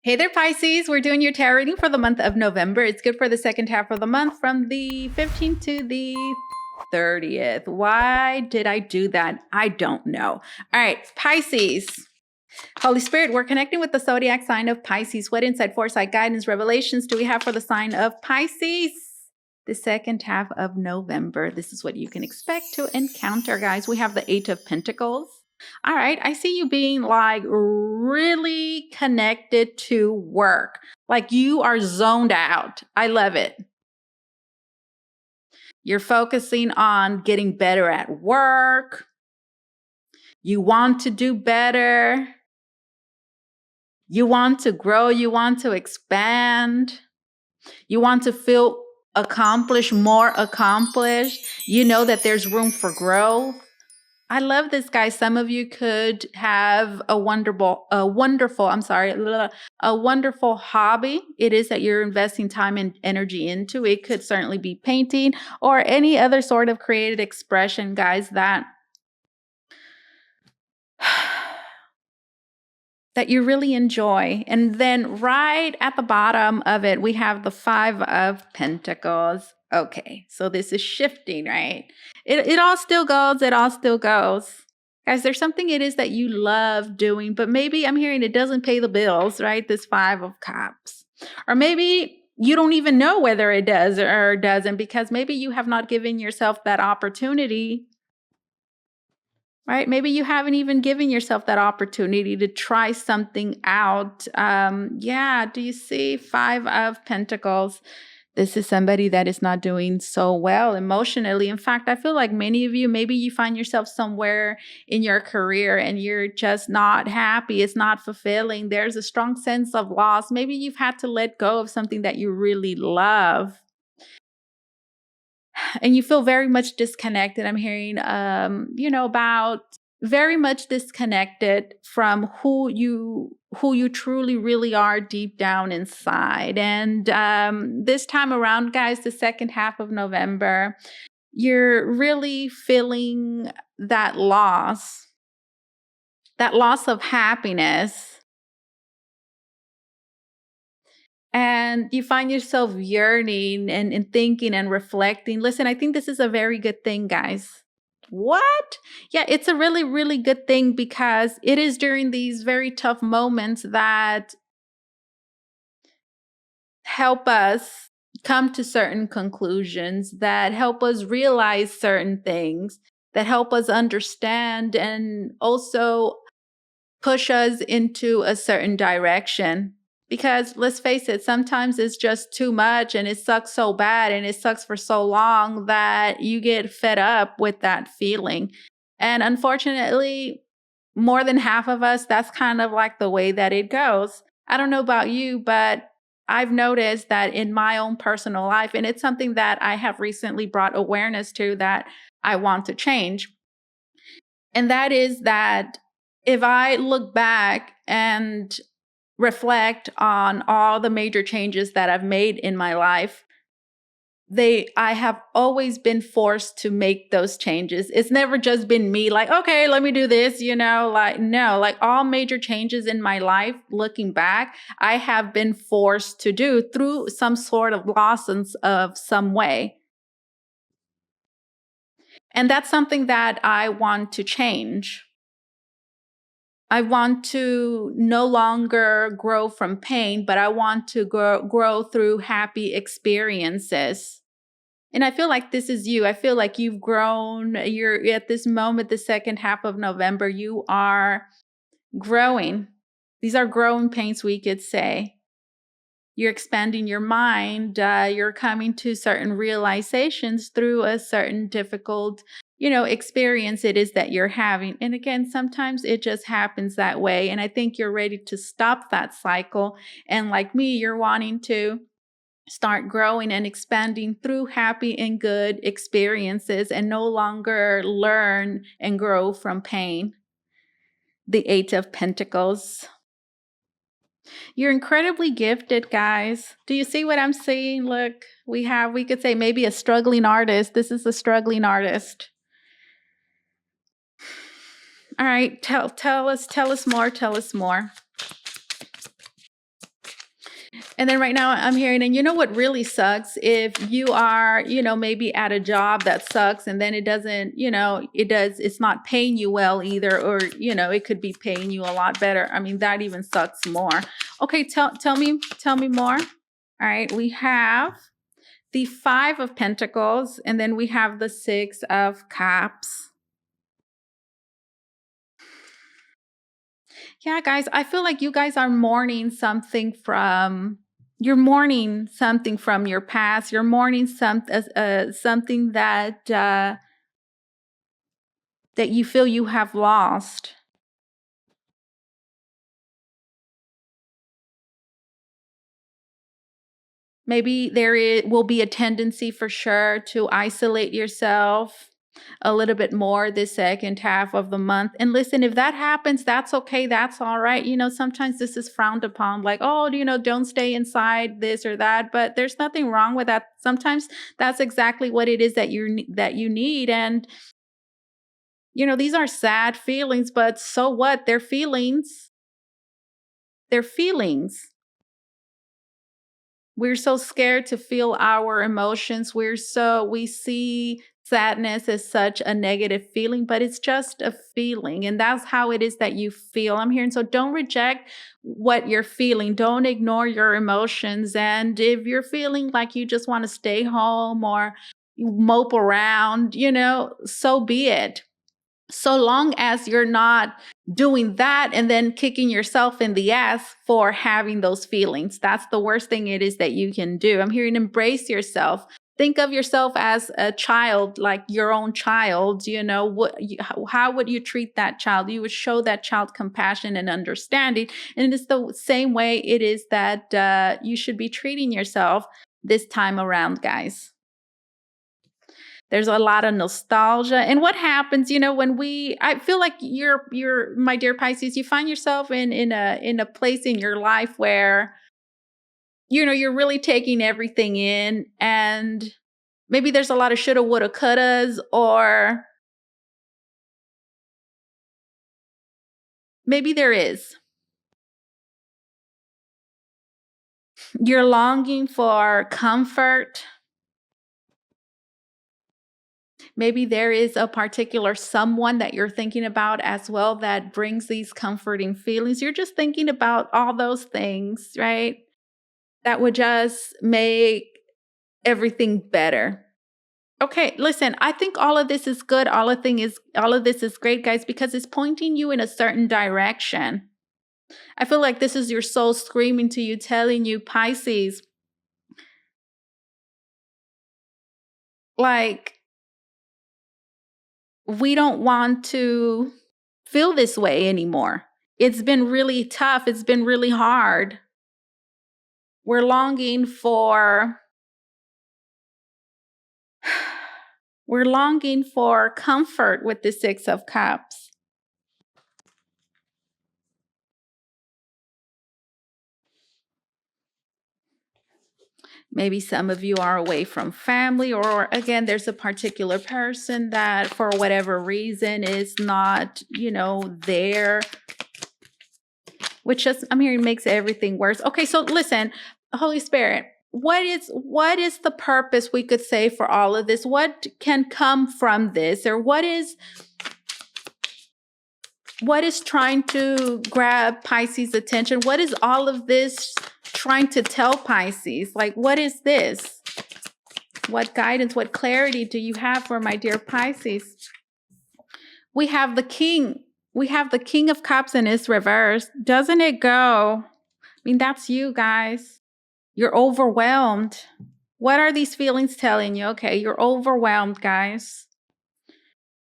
Hey there, Pisces. We're doing your tarot reading for the month of November. It's good for the second half of the month from the 15th to the 30th. Why did I do that? I don't know. All right, Pisces. Holy Spirit, we're connecting with the zodiac sign of Pisces. What insight, foresight, guidance, revelations do we have for the sign of Pisces? The second half of November. This is what you can expect to encounter, guys. We have the Eight of Pentacles. All right, I see you being like really connected to work. Like you are zoned out. I love it. You're focusing on getting better at work. You want to do better. You want to grow. You want to expand. You want to feel accomplished, more accomplished. You know that there's room for growth. I love this, guys. Some of you could have a wonderful hobby. It is that you're investing time and energy into. It could certainly be painting or any other sort of creative expression, guys, that you really enjoy. And then right at the bottom of it, we have the Five of Pentacles. Okay, so this is shifting, right? It all still goes. It all still goes. Guys, there's something it is that you love doing, but maybe I'm hearing it doesn't pay the bills, right? This Five of Cups. Or maybe you don't even know whether it does or doesn't because maybe you have not given yourself that opportunity, right? Maybe you haven't even given yourself that opportunity to try something out. Yeah, do you see Five of Pentacles? This is somebody that is not doing so well emotionally. In fact, I feel like many of you, maybe you find yourself somewhere in your career and you're just not happy. It's not fulfilling. There's a strong sense of loss. Maybe you've had to let go of something that you really love. And you feel very much disconnected. I'm hearing, about very much disconnected from who you truly really are deep down inside. And this time around, guys, the second half of November, you're really feeling that loss of happiness. And you find yourself yearning and thinking and reflecting. Listen, I think this is a very good thing, guys. What? Yeah, it's a really, really good thing because it is during these very tough moments that help us come to certain conclusions, that help us realize certain things, that help us understand and also push us into a certain direction. Because let's face it, sometimes it's just too much and it sucks so bad and it sucks for so long that you get fed up with that feeling. And unfortunately, more than half of us, that's kind of like the way that it goes. I don't know about you, but I've noticed that in my own personal life, and it's something that I have recently brought awareness to that I want to change. And that is that if I look back and reflect on all the major changes that I've made in my life, I have always been forced to make those changes. It's never just been me like, okay, let me do this, like all major changes in my life, looking back, I have been forced to do through some sort of losses of some way. And that's something that I want to change. I want to no longer grow from pain, but I want to grow through happy experiences. And I feel like this is you. I feel like you've grown. You're at this moment, the second half of November, you are growing. These are growing pains, we could say. You're expanding your mind. You're coming to certain realizations through a certain difficult experience it is that you're having. And again, sometimes it just happens that way. And I think you're ready to stop that cycle. And like me, you're wanting to start growing and expanding through happy and good experiences and no longer learn and grow from pain. The Eight of Pentacles. You're incredibly gifted, guys. Do you see what I'm saying? Look, we could say maybe a struggling artist. This is a struggling artist. All right, tell us more. And then right now I'm hearing, and you know what really sucks? If you are, maybe at a job that sucks and then it doesn't, it's not paying you well either, or, it could be paying you a lot better. I mean, that even sucks more. Okay, tell me more. All right, we have the Five of Pentacles, and then we have the Six of Cups. Yeah, guys, I feel like you guys are mourning something from you're mourning something from your past. You're mourning something that that you feel you have lost. Maybe will be a tendency for sure to isolate yourself a little bit more this second half of the month. And listen, if that happens, that's okay. That's all right. Sometimes this is frowned upon, like, oh, don't stay inside this or that. But there's nothing wrong with that. Sometimes that's exactly what it is that you need. And these are sad feelings, but so what? They're feelings. They're feelings. We're so scared to feel our emotions. We see sadness as such a negative feeling, but it's just a feeling. And that's how it is that you feel. I'm hearing, so don't reject what you're feeling. Don't ignore your emotions. And if you're feeling like you just want to stay home or you mope around, so be it. So long as you're not doing that and then kicking yourself in the ass for having those feelings. That's the worst thing it is that you can do. I'm hearing embrace yourself. Think of yourself as a child, like your own child. How would you treat that child? You would show that child compassion and understanding. And it's the same way it is that you should be treating yourself this time around, guys. There's a lot of nostalgia. And what happens, I feel like you're my dear Pisces, you find yourself in a place in your life where, you're really taking everything in, and maybe there's a lot of shoulda, woulda, couldas, or maybe there is. You're longing for comfort. Maybe there is a particular someone that you're thinking about as well that brings these comforting feelings. You're just thinking about all those things, right? That would just make everything better. Okay, listen, I think all of this is good. All of this is great, guys, because it's pointing you in a certain direction. I feel like this is your soul screaming to you, telling you, Pisces, like, we don't want to feel this way anymore. It's been really tough. It's been really hard. We're longing for comfort with the Six of Cups. Maybe some of you are away from family, or again, there's a particular person that for whatever reason is not, there, which just, I'm hearing, makes everything worse. Okay, so listen, Holy Spirit, what is the purpose, we could say, for all of this? What can come from this? Or what is trying to grab Pisces' attention? What is all of this trying to tell Pisces? Like, what is this? What guidance, what clarity do you have for my dear Pisces? We have the King. We have the King of Cups in its reverse. Doesn't it go? I mean, that's you, guys. You're overwhelmed. What are these feelings telling you? Okay, you're overwhelmed, guys.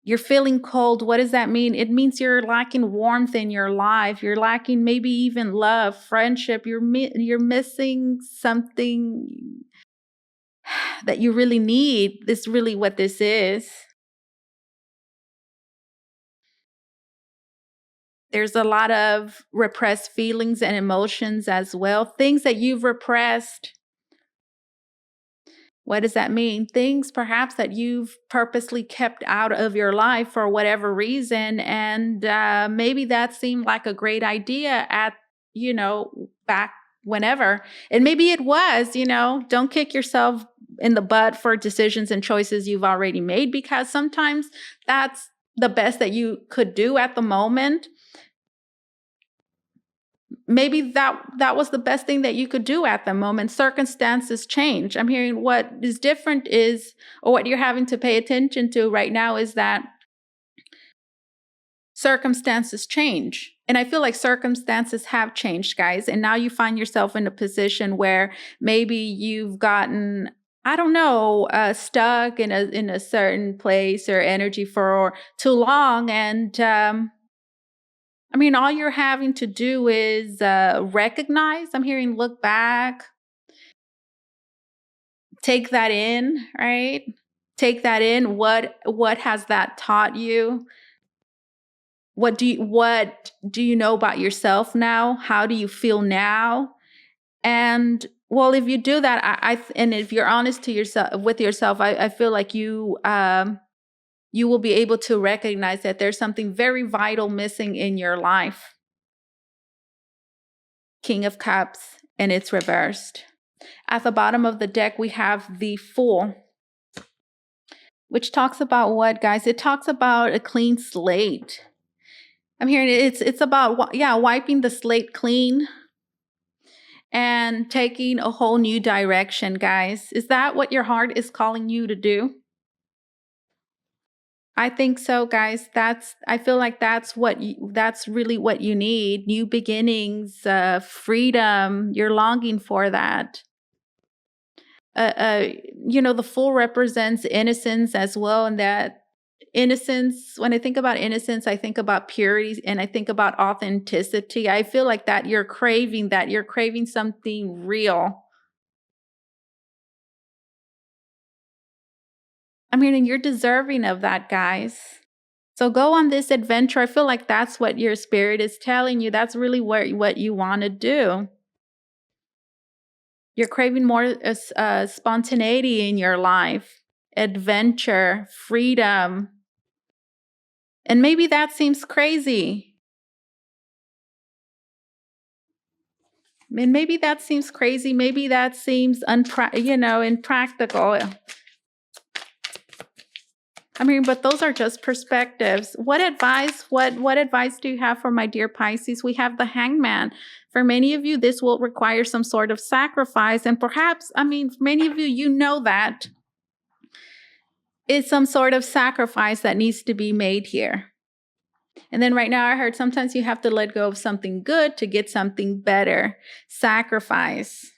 You're feeling cold. What does that mean? It means you're lacking warmth in your life. You're lacking maybe even love, friendship. You're missing something that you really need. This is really what this is. There's a lot of repressed feelings and emotions as well. Things that you've repressed. What does that mean? Things perhaps that you've purposely kept out of your life for whatever reason. And maybe that seemed like a great idea back whenever. And maybe it was, don't kick yourself in the butt for decisions and choices you've already made, because sometimes that's the best that you could do at the moment. Maybe that was the best thing that you could do at the moment. Circumstances change. I'm hearing what is different is, or what you're having to pay attention to right now, is that circumstances change. And I feel like circumstances have changed, guys. And now you find yourself in a position where maybe you've gotten, I don't know, stuck in a certain place or energy for too long. And all you're having to do is recognize. I'm hearing look back, take that in, right? Take that in. What has that taught you? What do you know about yourself now? How do you feel now? And well, if you do that, and if you're honest to yourself with yourself, I feel like you will be able to recognize that there's something very vital missing in your life. King of Cups, and it's reversed. At the bottom of the deck, we have the Fool, which talks about what, guys? It talks about a clean slate. I'm hearing it's about, wiping the slate clean and taking a whole new direction, guys. Is that what your heart is calling you to do? I think so, guys. I feel like that's really what you need. New beginnings, freedom. You're longing for that. The Fool represents innocence as well, and that innocence, when I think about innocence, I think about purity and I think about authenticity. I feel like that you're craving something real. And you're deserving of that, guys. So go on this adventure. I feel like that's what your spirit is telling you. That's really what you want to do. You're craving more spontaneity in your life, adventure, freedom. And maybe that seems crazy. Maybe that seems crazy. Maybe that seems impractical. But those are just perspectives. What advice do you have for my dear Pisces? We have the Hangman. For many of you, this will require some sort of sacrifice. And perhaps, for many of you, that it's some sort of sacrifice that needs to be made here. And then right now I heard sometimes you have to let go of something good to get something better. Sacrifice.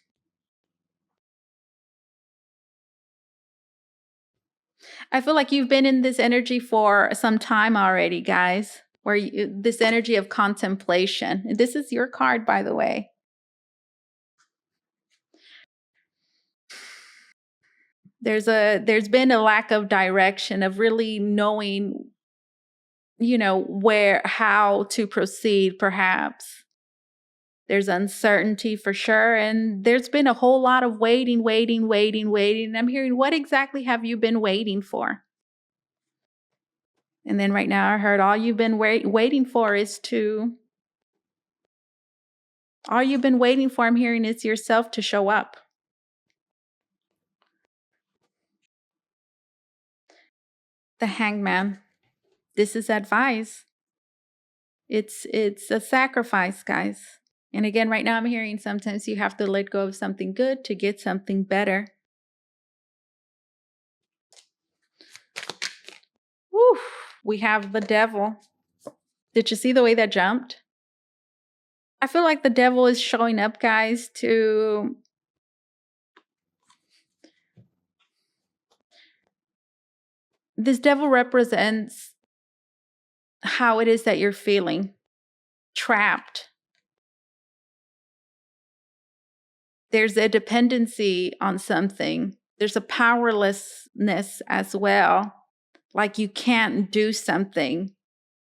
I feel like you've been in this energy for some time already, guys, where this energy of contemplation. And this is your card, by the way. There's been a lack of direction, of really knowing, how to proceed, perhaps. There's uncertainty for sure. And there's been a whole lot of waiting. And I'm hearing, what exactly have you been waiting for? And then right now I heard all you've been waiting for is all you've been waiting for, I'm hearing, is yourself to show up. The Hangman. This is advice. It's a sacrifice, guys. And again, right now I'm hearing sometimes you have to let go of something good to get something better. Woo! We have the Devil. Did you see the way that jumped? I feel like the Devil is showing up, guys, to this Devil represents how it is that you're feeling. Trapped. There's a dependency on something. There's a powerlessness as well. Like you can't do something.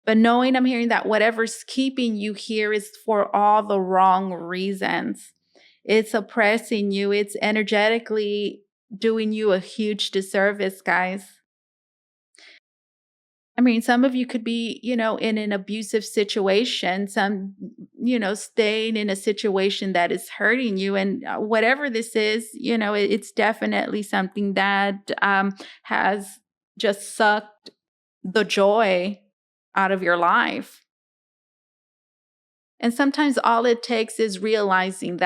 But knowing, I'm hearing that whatever's keeping you here is for all the wrong reasons. It's oppressing you. It's energetically doing you a huge disservice, guys. Some of you could be, in an abusive situation. staying in a situation that is hurting you. And whatever this is, it's definitely something that has just sucked the joy out of your life. And sometimes all it takes is realizing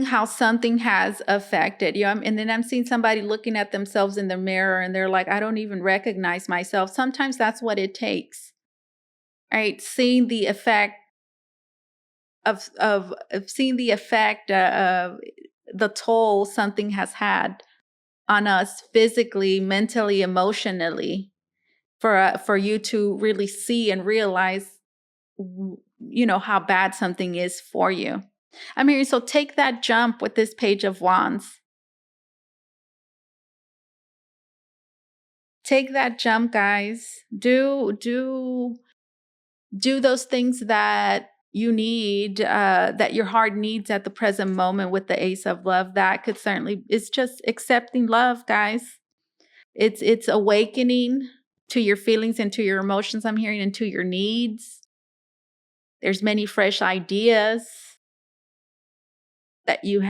how something has affected you. And then I'm seeing somebody looking at themselves in the mirror and they're like, I don't even recognize myself. Sometimes that's what it takes, right? Seeing the effect of seeing the effect of the toll something has had on us physically, mentally, emotionally, for you to really see and realize how bad something is for you. I'm hearing, so take that jump with this Page of Wands. Take that jump, guys. Do those things that you need, that your heart needs at the present moment with the Ace of Love. That could certainly, it's just accepting love, guys. It's awakening to your feelings and to your emotions, I'm hearing, and to your needs. There's many fresh ideas that you're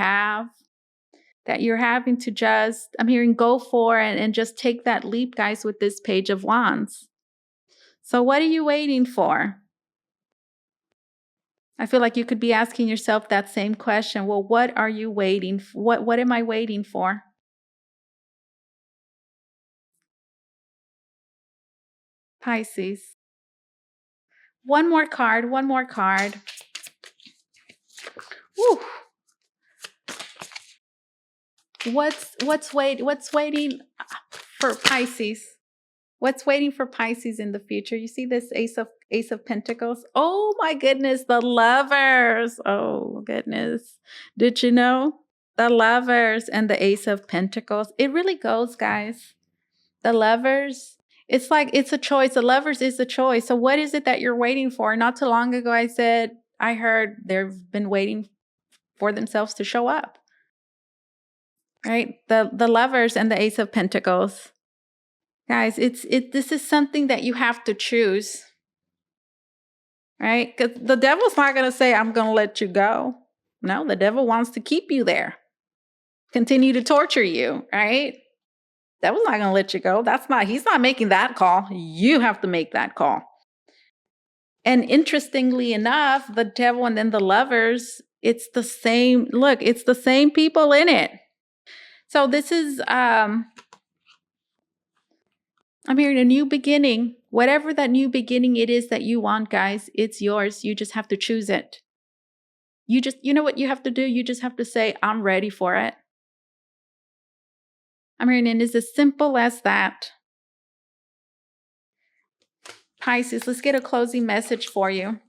having to just, I'm hearing, go for and just take that leap, guys, with this Page of Wands. So what are you waiting for? I feel like you could be asking yourself that same question. Well, what are you waiting for? What am I waiting for? Pisces. One more card. Woo. What's waiting for Pisces? What's waiting for Pisces in the future? You see this Ace of Pentacles? Oh my goodness, the Lovers. Oh goodness. Did you know? The Lovers and the Ace of Pentacles. It really goes, guys. The Lovers, it's like it's a choice. The Lovers is a choice. So what is it that you're waiting for? Not too long ago, I heard they've been waiting for themselves to show up. Right? The Lovers and the Ace of Pentacles. Guys, this is something that you have to choose. Right? Because the devil's not going to say, I'm going to let you go. No, the devil wants to keep you there. Continue to torture you, right? Devil's not going to let you go. He's not making that call. You have to make that call. And interestingly enough, the devil and then the Lovers, it's the same people in it. So this is, I'm hearing a new beginning. Whatever that new beginning it is that you want, guys, it's yours. You just have to choose it. You know what you have to do? You just have to say, I'm ready for it. I'm hearing, and it's as simple as that. Pisces, let's get a closing message for you.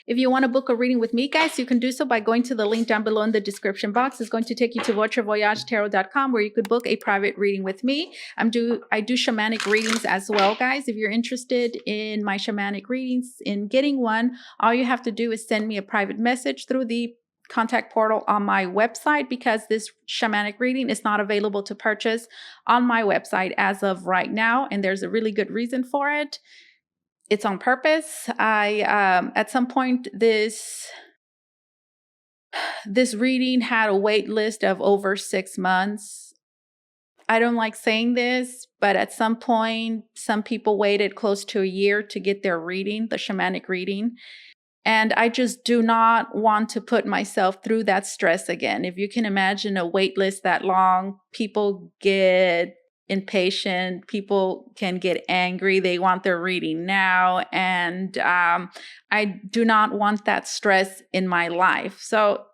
If you want to book a reading with me, guys, you can do so by going to the link down below in the description box. It's going to take you to VotreVoyageTarot.com, where you could book a private reading with me. I do shamanic readings as well, guys. If you're interested in my shamanic readings, in getting one, all you have to do is send me a private message through the contact portal on my website, because this shamanic reading is not available to purchase on my website as of right now. And there's a really good reason for it. It's on purpose. At some point, this reading had a wait list of over 6 months. I don't like saying this, but at some point, some people waited close to a year to get their reading, the shamanic reading. And I just do not want to put myself through that stress again. If you can imagine a wait list that long, people get impatient, people can get angry, they want their reading now, and I do not want that stress in my life. So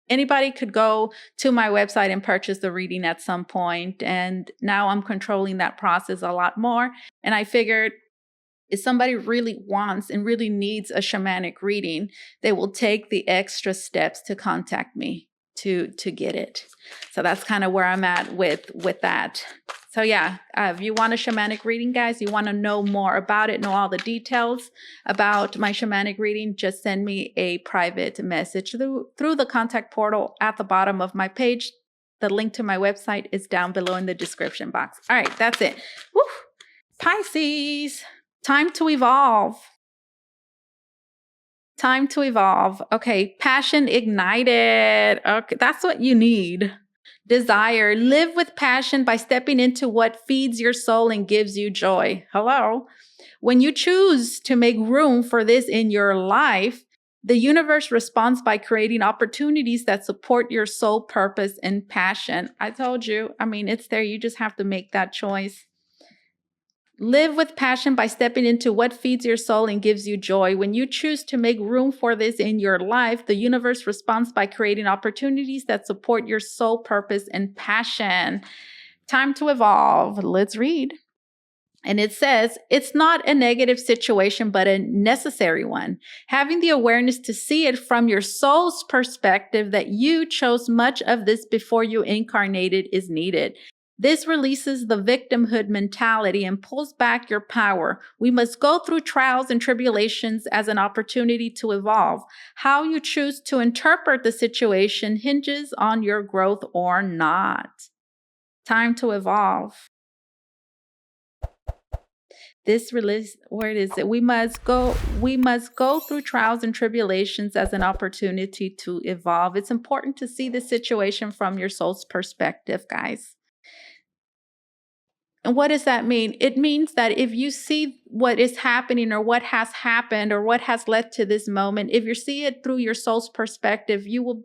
anybody could go to my website and purchase the reading at some point, and now I'm controlling that process a lot more. And I figured, if somebody really wants and really needs a shamanic reading, they will take the extra steps to contact me to get it. So that's kind of where I'm at with that. So yeah, if you want a shamanic reading, guys, you want to know more about it, know all the details about my shamanic reading, just send me a private message through the contact portal at the bottom of my page. The link to my website is down below in the description box. All right, that's it. Woo! Pisces, time to evolve. Time to evolve. Okay, passion ignited. Okay, that's what you need. Desire. Live with passion by stepping into what feeds your soul and gives you joy. Hello. When you choose to make room for this in your life, the universe responds by creating opportunities that support your soul purpose and passion. I told you, I mean, it's there. You just have to make that choice. Live with passion by stepping into what feeds your soul and gives you joy. When you choose to make room for this in your life, the universe responds by creating opportunities that support your soul purpose and passion. Time to evolve. Let's read. And it says, it's not a negative situation, but a necessary one. Having the awareness to see it from your soul's perspective that you chose much of this before you incarnated is needed. This releases the victimhood mentality and pulls back your power. We must go through trials and tribulations as an opportunity to evolve. How you choose to interpret the situation hinges on your growth or not. Time to evolve. This release, word is that we must go through trials and tribulations as an opportunity to evolve. It's important to see the situation from your soul's perspective, guys. And what does that mean? It means that if you see what is happening or what has happened or what has led to this moment, if you see it through your soul's perspective, you will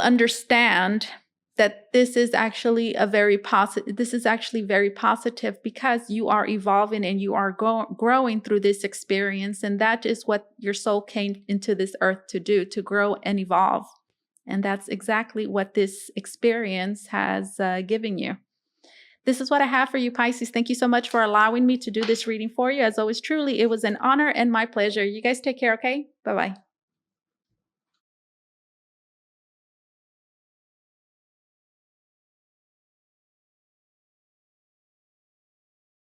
understand that this is actually very positive because you are evolving and you are growing through this experience. And that is what your soul came into this earth to do, to grow and evolve. And that's exactly what this experience has given you. This is what I have for you, Pisces. Thank you so much for allowing me to do this reading for you. As always, truly, it was an honor and my pleasure. You guys take care, okay? Bye-bye.